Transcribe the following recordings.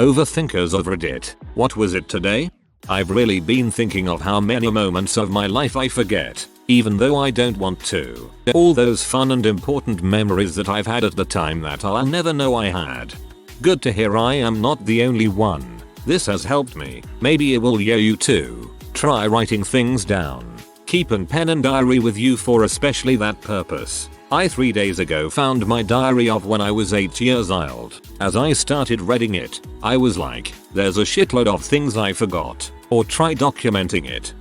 Overthinkers of Reddit, what was it today? I've really been thinking of how many moments of my life I forget, even though I don't want to. All those fun and important memories that I've had at the time that I'll never know I had. Good to hear I am not the only one. This has helped me. Maybe it will you too. Try writing things down. Keep a pen and diary with you for especially that purpose. I 3 days ago found my diary of when I was 8 years old. As I started reading it, I was like, there's a shitload of things I forgot, or try documenting it.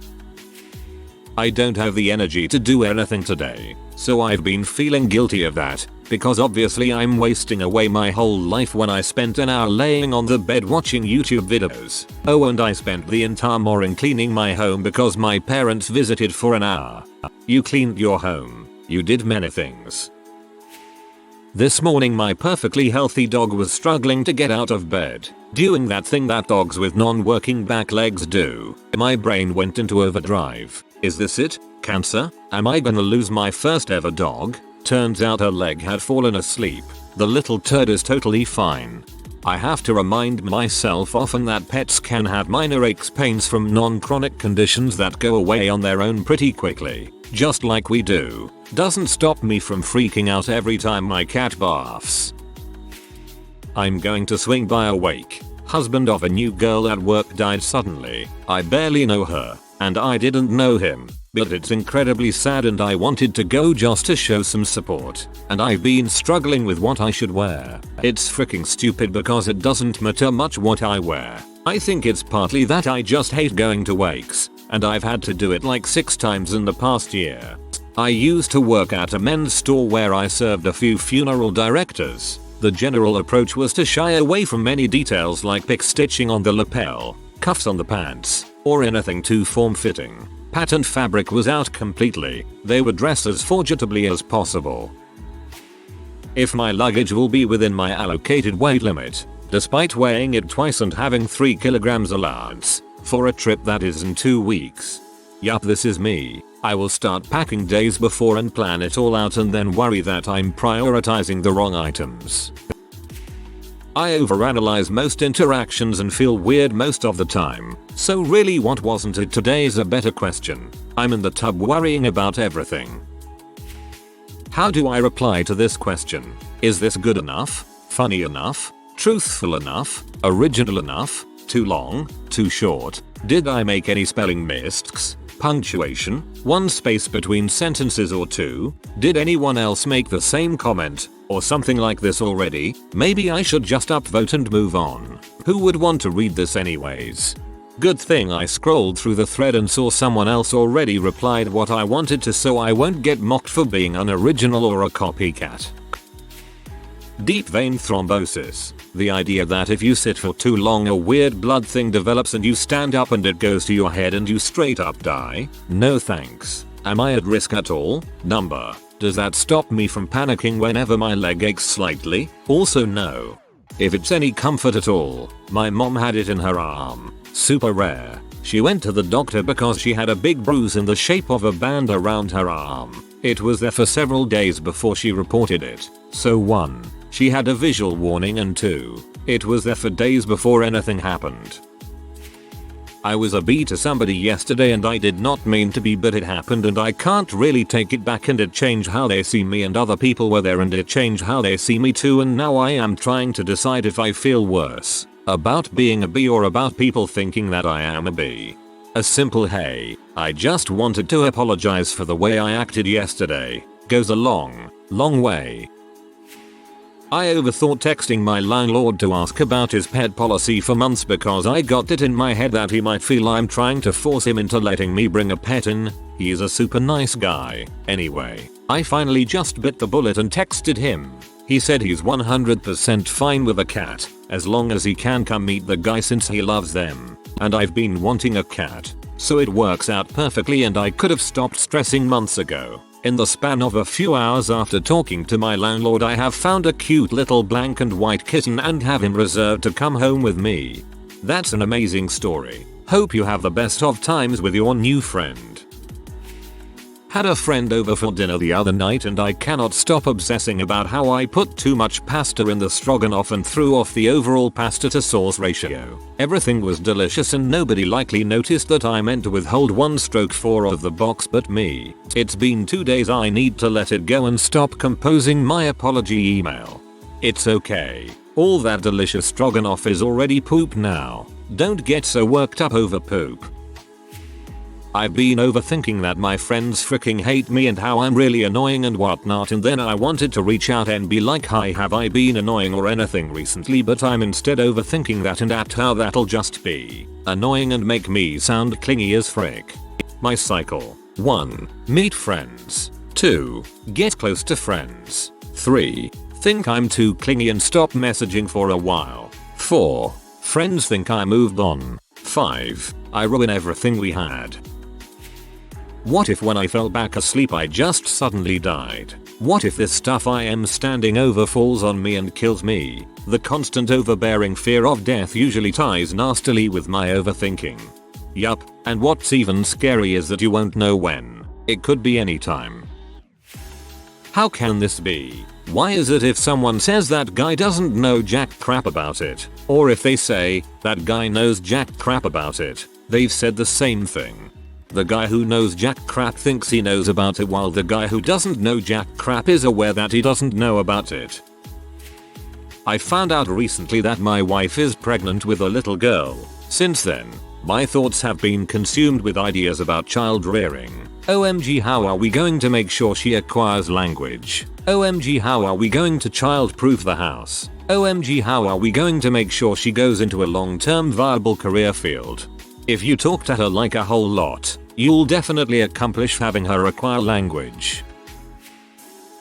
I don't have the energy to do anything today, so I've been feeling guilty of that, because obviously I'm wasting away my whole life when I spent an hour laying on the bed watching YouTube videos. Oh, and I spent the entire morning cleaning my home because my parents visited for an hour. You cleaned your home. You did many things. This morning my perfectly healthy dog was struggling to get out of bed, doing that thing that dogs with non-working back legs do. My brain went into overdrive. Is this it? Cancer? Am I gonna lose my first ever dog? Turns out her leg had fallen asleep. The little turd is totally fine. I have to remind myself often that pets can have minor aches, pains from non-chronic conditions that go away on their own pretty quickly, just like we do. Doesn't stop me from freaking out every time my cat barfs. I'm going to swing by a wake. Husband of a new girl at work died suddenly. I barely know her, and I didn't know him, but it's incredibly sad and I wanted to go just to show some support. And I've been struggling with what I should wear. It's freaking stupid because it doesn't matter much what I wear. I think it's partly that I just hate going to wakes, and I've had to do it like 6 times in the past year. I used to work at a men's store where I served a few funeral directors. The general approach was to shy away from many details like pick stitching on the lapel, cuffs on the pants, or anything too form-fitting. Patterned fabric was out completely. They were dressed as forgetably as possible. If my luggage will be within my allocated weight limit, despite weighing it twice and having 3 kilograms allowance, for a trip that is in 2 weeks. Yup, this is me. I will start packing days before and plan it all out and then worry that I'm prioritizing the wrong items. I overanalyze most interactions and feel weird most of the time. So really, what wasn't it today is a better question. I'm in the tub worrying about everything. How do I reply to this question? Is this good enough? Funny enough? Truthful enough? Original enough? Too long? Too short? Did I make any spelling mistakes? Punctuation? One space between sentences or two? Did anyone else make the same comment? Or something like this already? Maybe I should just upvote and move on. Who would want to read this anyways? Good thing I scrolled through the thread and saw someone else already replied what I wanted to, so I won't get mocked for being unoriginal or a copycat. Deep vein thrombosis. The idea that if you sit for too long a weird blood thing develops and you stand up and it goes to your head and you straight up die? No thanks. Am I at risk at all? Number. Does that stop me from panicking whenever my leg aches slightly? Also no. If it's any comfort at all, my mom had it in her arm. Super rare. She went to the doctor because she had a big bruise in the shape of a band around her arm. It was there for several days before she reported it. So 1. She had a visual warning, and 2. It was there for days before anything happened. I was a B to somebody yesterday and I did not mean to be, but it happened and I can't really take it back, and it changed how they see me and other people were there and it changed how they see me too, and now I am trying to decide if I feel worse about being a B or about people thinking that I am a B. A simple hey, I just wanted to apologize for the way I acted yesterday goes a long way. I overthought texting my landlord to ask about his pet policy for months because I got it in my head that he might feel I'm trying to force him into letting me bring a pet in. He's a super nice guy. Anyway, I finally just bit the bullet and texted him. He said he's 100% fine with a cat, as long as he can come meet the guy since he loves them. And I've been wanting a cat, so it works out perfectly, and I could have stopped stressing months ago. In the span of a few hours after talking to my landlord, I have found a cute little black and white kitten and have him reserved to come home with me. That's an amazing story. Hope you have the best of times with your new friend. Had a friend over for dinner the other night and I cannot stop obsessing about how I put too much pasta in the stroganoff and threw off the overall pasta to sauce ratio. Everything was delicious and nobody likely noticed that I meant to withhold 1/4 of the box but me. It's been 2 days, I need to let it go and stop composing my apology email. It's okay. All that delicious stroganoff is already poop now. Don't get so worked up over poop. I've been overthinking that my friends freaking hate me and how I'm really annoying and whatnot, and then I wanted to reach out and be like, hi, have I been annoying or anything recently, but I'm instead overthinking that and at how that'll just be annoying and make me sound clingy as frick. My cycle. 1. Meet friends. 2. Get close to friends. 3. Think I'm too clingy and stop messaging for a while. 4. Friends think I moved on. 5. I ruin everything we had. What if when I fell back asleep I just suddenly died? What if this stuff I am standing over falls on me and kills me? The constant overbearing fear of death usually ties nastily with my overthinking. Yup, and what's even scary is that you won't know when. It could be anytime. How can this be? Why is it if someone says that guy doesn't know jack crap about it, or if they say that guy knows jack crap about it, they've said the same thing? The guy who knows jack crap thinks he knows about it, while the guy who doesn't know jack crap is aware that he doesn't know about it. I found out recently that my wife is pregnant with a little girl. Since then, my thoughts have been consumed with ideas about child rearing. OMG, how are we going to make sure she acquires language? OMG, how are we going to child-proof the house? OMG, how are we going to make sure she goes into a long-term viable career field? If you talk to her like a whole lot, you'll definitely accomplish having her acquire language.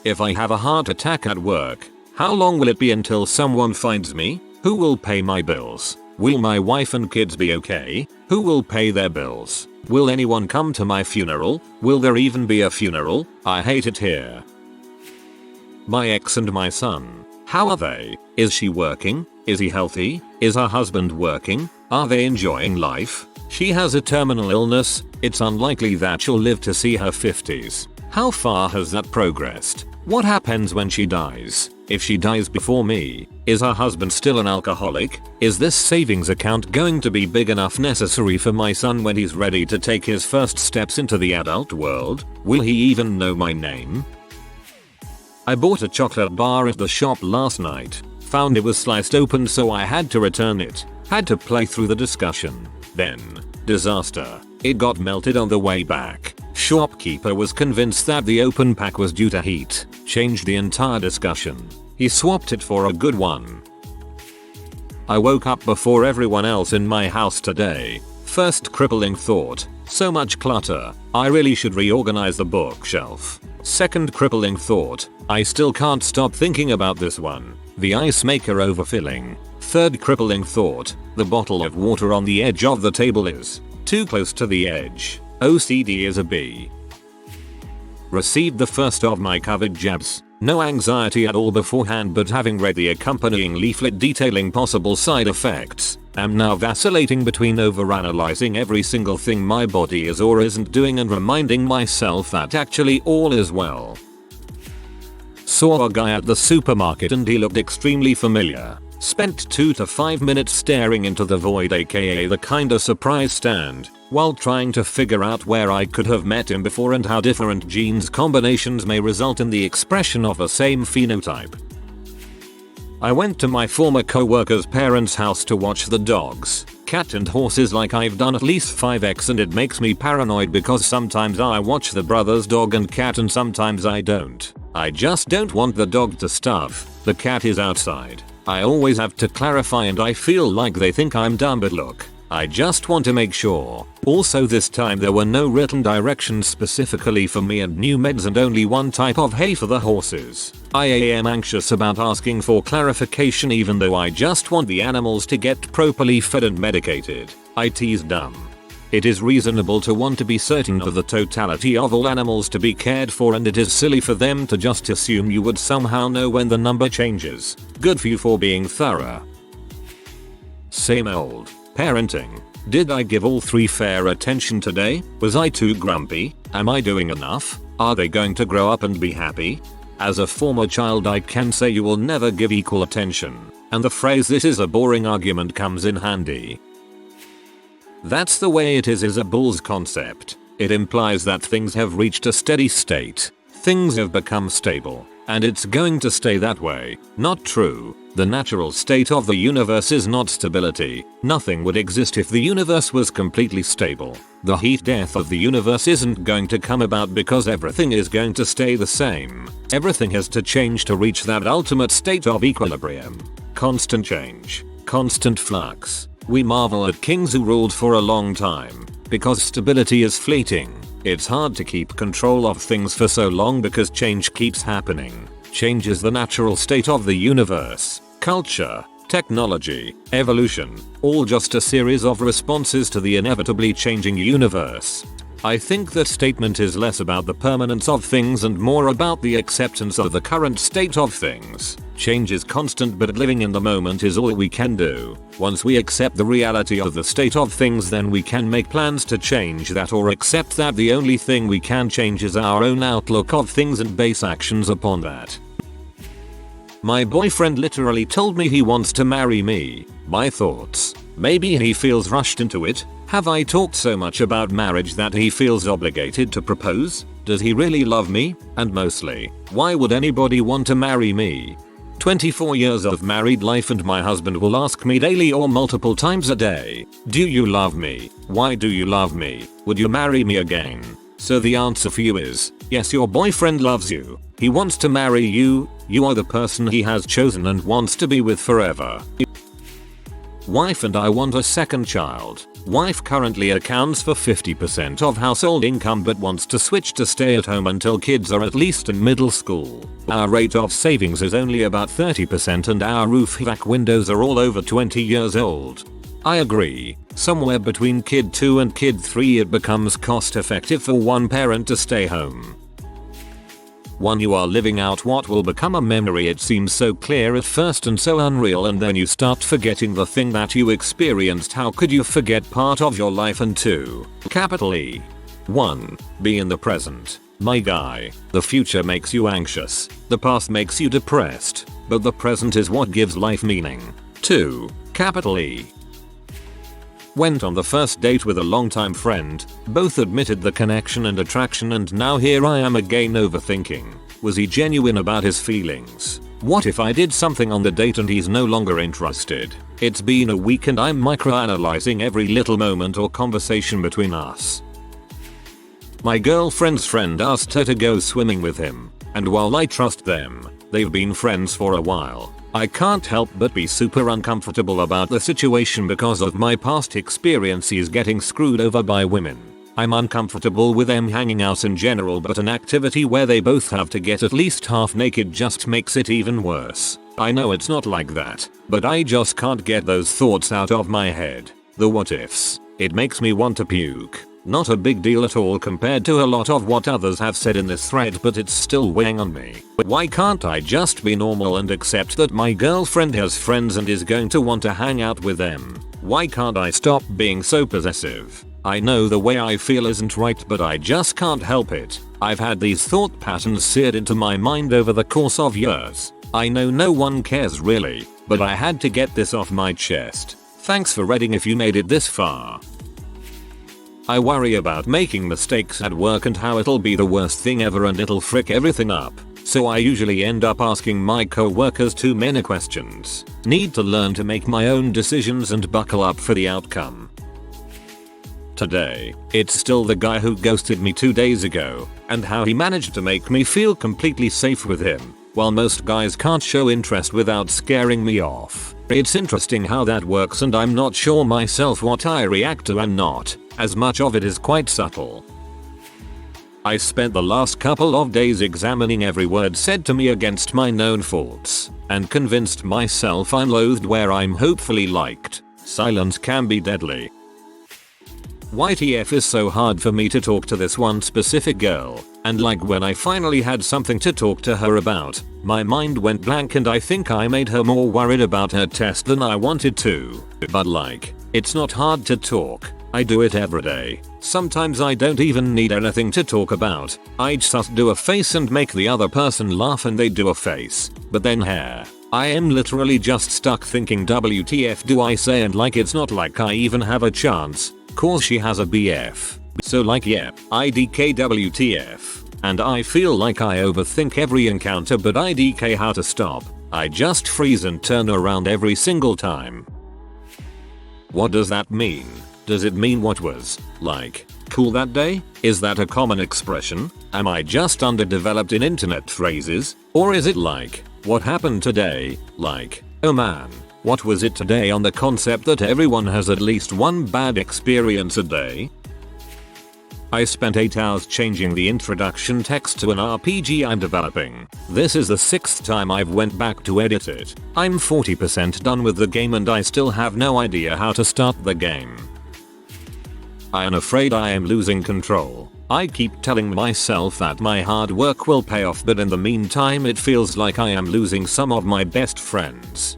If I have a heart attack at work, how long will it be until someone finds me? Who will pay my bills? Will my wife and kids be okay? Who will pay their bills? Will anyone come to my funeral? Will there even be a funeral? I hate it here. My ex and my son. How are they? Is she working? Is he healthy? Is her husband working? Are they enjoying life? She has a terminal illness. It's unlikely that she'll live to see her 50s. How far has that progressed? What happens when she dies? If she dies before me, is her husband still an alcoholic? Is this savings account going to be big enough necessary for my son when he's ready to take his first steps into the adult world? Will he even know my name? I bought a chocolate bar at the shop last night. Found it was sliced open, so I had to return it. Had to play through the discussion. Then, disaster. It got melted on the way back. Shopkeeper was convinced that the open pack was due to heat. Changed the entire discussion. He swapped it for a good one. I woke up before everyone else in my house today. First crippling thought, so much clutter, I really should reorganize the bookshelf. Second crippling thought, I still can't stop thinking about this one. The ice maker overfilling. Third crippling thought, the bottle of water on the edge of the table is too close to the edge. OCD is a B. Received the first of my COVID jabs. No anxiety at all beforehand, but having read the accompanying leaflet detailing possible side effects, am now vacillating between overanalyzing every single thing my body is or isn't doing and reminding myself that actually all is well. Saw a guy at the supermarket and he looked extremely familiar. Spent 2 to 5 minutes staring into the void, aka the kinda surprise stand, while trying to figure out where I could have met him before and how different genes combinations may result in the expression of a same phenotype. I went to my former co-worker's parents' house to watch the dogs, cat and horses like I've done at least 5x, and it makes me paranoid because sometimes I watch the brother's dog and cat and sometimes I don't. I just don't want the dog to starve. The cat is outside. I always have to clarify and I feel like they think I'm dumb, but look, I just want to make sure. Also, this time there were no written directions specifically for me and new meds and only one type of hay for the horses. I am anxious about asking for clarification even though I just want the animals to get properly fed and medicated. IT's dumb. It is reasonable to want to be certain of the totality of all animals to be cared for, and it is silly for them to just assume you would somehow know when the number changes. Good for you for being thorough. Same old. Parenting. Did I give all 3 fair attention today? Was I too grumpy? Am I doing enough? Are they going to grow up and be happy? As a former child, I can say you will never give equal attention, and the phrase "this is a boring argument" comes in handy. That's the way it is a bull's concept. It implies that things have reached a steady state. Things have become stable, and it's going to stay that way. Not true. The natural state of the universe is not stability. Nothing would exist if the universe was completely stable. The heat death of the universe isn't going to come about because everything is going to stay the same. Everything has to change to reach that ultimate state of equilibrium. Constant change. Constant flux. We marvel at kings who ruled for a long time, because stability is fleeting. It's hard to keep control of things for so long because change keeps happening. Change is the natural state of the universe. Culture, technology, evolution, all just a series of responses to the inevitably changing universe. I think that statement is less about the permanence of things and more about the acceptance of the current state of things. Change is constant, but living in the moment is all we can do. Once we accept the reality of the state of things, then we can make plans to change that, or accept that the only thing we can change is our own outlook of things and base actions upon that. My boyfriend literally told me he wants to marry me. My thoughts. Maybe he feels rushed into it. Have I talked so much about marriage that he feels obligated to propose? Does he really love me? And mostly, why would anybody want to marry me? 24 years of married life, and my husband will ask me daily or multiple times a day, "Do you love me? Why do you love me? Would you marry me again?" So the answer for you is, yes, your boyfriend loves you. He wants to marry you. You are the person he has chosen and wants to be with forever. Wife and I want a second child. Wife currently accounts for 50% of household income but wants to switch to stay at home until kids are at least in middle school. Our rate of savings is only about 30% and our roof HVAC windows are all over 20 years old. I agree. Somewhere between kid 2 and kid 3 it becomes cost effective for one parent to stay home. When you are living out what will become a memory, it seems so clear at first and so unreal, and then you start forgetting the thing that you experienced. How could you forget part of your life? And 2. Capital E. 1. Be in the present. My guy, the future makes you anxious. The past makes you depressed. But the present is what gives life meaning. 2. Capital E. Went on the first date with a longtime friend, both admitted the connection and attraction, and now here I am again overthinking. Was he genuine about his feelings? What if I did something on the date and he's no longer interested? It's been a week and I'm microanalyzing every little moment or conversation between us. My girlfriend's friend asked her to go swimming with him, and while I trust them, they've been friends for a while. I can't help but be super uncomfortable about the situation because of my past experiences getting screwed over by women. I'm uncomfortable with them hanging out in general, but an activity where they both have to get at least half naked just makes it even worse. I know it's not like that, but I just can't get those thoughts out of my head. The what ifs. It makes me want to puke. Not a big deal at all compared to a lot of what others have said in this thread, but it's still weighing on me. Why can't I just be normal and accept that my girlfriend has friends and is going to want to hang out with them? Why can't I stop being so possessive? I know the way I feel isn't right, but I just can't help it. I've had these thought patterns seared into my mind over the course of years. I know no one cares really, but I had to get this off my chest. Thanks for reading if you made it this far. I worry about making mistakes at work and how it'll be the worst thing ever and it'll frick everything up. So I usually end up asking my co-workers too many questions. Need to learn to make my own decisions and buckle up for the outcome. Today, it's still the guy who ghosted me 2 days ago, and how he managed to make me feel completely safe with him, while most guys can't show interest without scaring me off. It's interesting how that works, and I'm not sure myself what I react to and not, as much of it is quite subtle. I spent the last couple of days examining every word said to me against my known faults, and convinced myself I'm loathed where I'm hopefully liked. Silence can be deadly. YTF is so hard for me to talk to this one specific girl, and like when I finally had something to talk to her about, my mind went blank and I think I made her more worried about her test than I wanted to. But like, It's not hard to talk. I do it every day. Sometimes I don't even need anything to talk about. I just do a face and make the other person laugh and they do a face. But then hair. I am literally just stuck thinking WTF do I say, and like it's not like I even have a chance. Cause she has a BF. So like yeah, IDK WTF. And I feel like I overthink every encounter, but IDK how to stop. I just freeze and turn around every single time. What does that mean? Does it mean what was, like, cool that day? Is that a common expression? Am I just underdeveloped in internet phrases? Or is it like, what happened today? Like, oh man, what was it today, on the concept that everyone has at least one bad experience a day? I spent 8 hours changing the introduction text to an RPG I'm developing. This is the 6th time I've went back to edit it. I'm 40% done with the game and I still have no idea how to start the game. I am afraid I am losing control. I keep telling myself that my hard work will pay off, but in the meantime it feels like I am losing some of my best friends.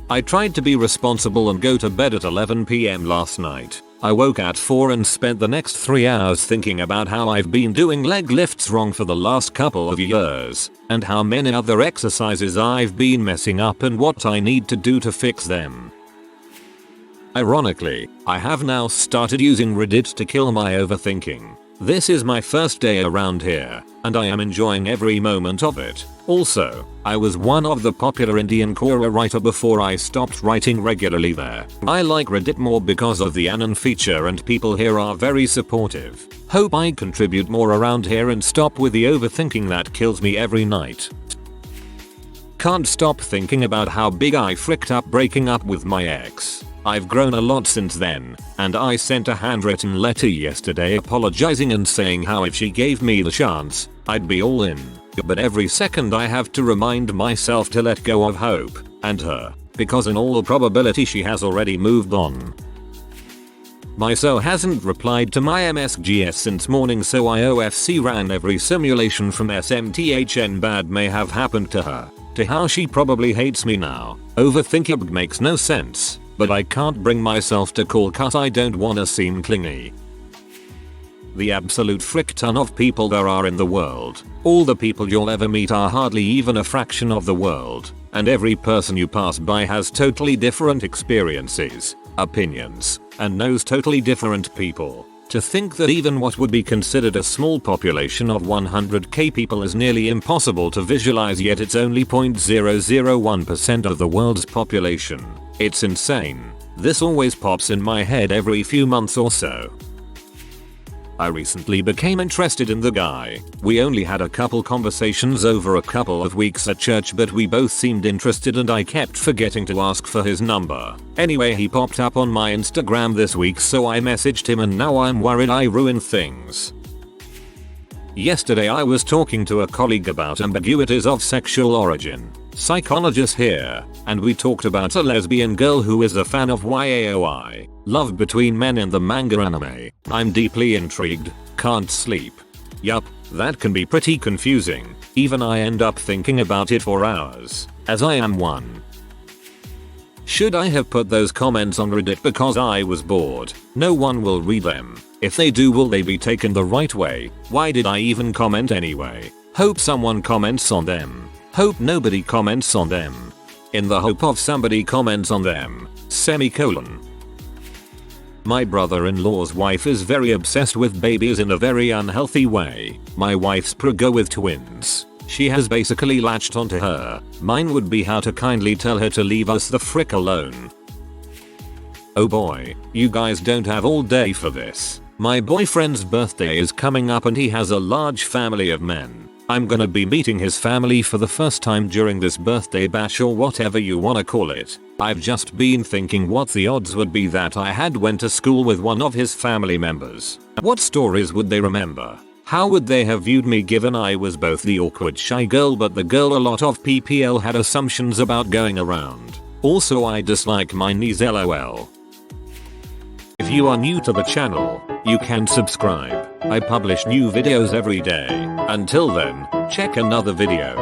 I tried to be responsible and go to bed at 11 PM last night. I woke at 4 and spent the next 3 hours thinking about how I've been doing leg lifts wrong for the last couple of years, and how many other exercises I've been messing up and what I need to do to fix them. Ironically, I have now started using Reddit to kill my overthinking. This is my first day around here, and I am enjoying every moment of it. Also, I was one of the popular Indian Quora writer before I stopped writing regularly there. I like Reddit more because of the Anon feature and people here are very supportive. Hope I contribute more around here and stop with the overthinking that kills me every night. Can't stop thinking about how big I fricked up breaking up with my ex. I've grown a lot since then, and I sent a handwritten letter yesterday apologizing and saying how if she gave me the chance, I'd be all in. But every second I have to remind myself to let go of hope, and her, because in all probability she has already moved on. My SO hasn't replied to my MSGS since morning, so IOFC ran every simulation from SMTHN. Bad may have happened to her, to how she probably hates me now. Overthinking makes no sense. But I can't bring myself to call cause I don't wanna seem clingy. The absolute frick ton of people there are in the world. All the people you'll ever meet are hardly even a fraction of the world. And every person you pass by has totally different experiences, opinions, and knows totally different people. To think that even what would be considered a small population of 100k people is nearly impossible to visualize, yet it's only 0.001% of the world's population. It's insane. This always pops in my head every few months or so. I recently became interested in the guy. We only had a couple conversations over a couple of weeks at church, but we both seemed interested and I kept forgetting to ask for his number. Anyway, he popped up on my Instagram this week, so I messaged him and now I'm worried I ruined things. Yesterday I was talking to a colleague about ambiguities of sexual origin. Psychologist here, and we talked about a lesbian girl who is a fan of YAOI, love between men in the manga anime. I'm deeply intrigued, can't sleep. Yup, that can be pretty confusing, even I end up thinking about it for hours, as I am one. Should I have put those comments on Reddit because I was bored? No one will read them. If they do, will they be taken the right way? Why did I even comment anyway? Hope someone comments on them. Hope nobody comments on them. In the hope of somebody comments on them. Semicolon. My brother-in-law's wife is very obsessed with babies in a very unhealthy way. My wife's preggo with twins. She has basically latched onto her. Mine would be how to kindly tell her to leave us the frick alone. Oh boy, you guys don't have all day for this. My boyfriend's birthday is coming up and he has a large family of men. I'm gonna be meeting his family for the first time during this birthday bash, or whatever you wanna call it. I've just been thinking what the odds would be that I had went to school with one of his family members. What stories would they remember? How would they have viewed me, given I was both the awkward shy girl but the girl a lot of PPL had assumptions about going around? Also, I dislike my knees, lol. If you are new to the channel, you can subscribe. I publish new videos every day. Until then, check another video.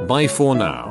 Bye for now.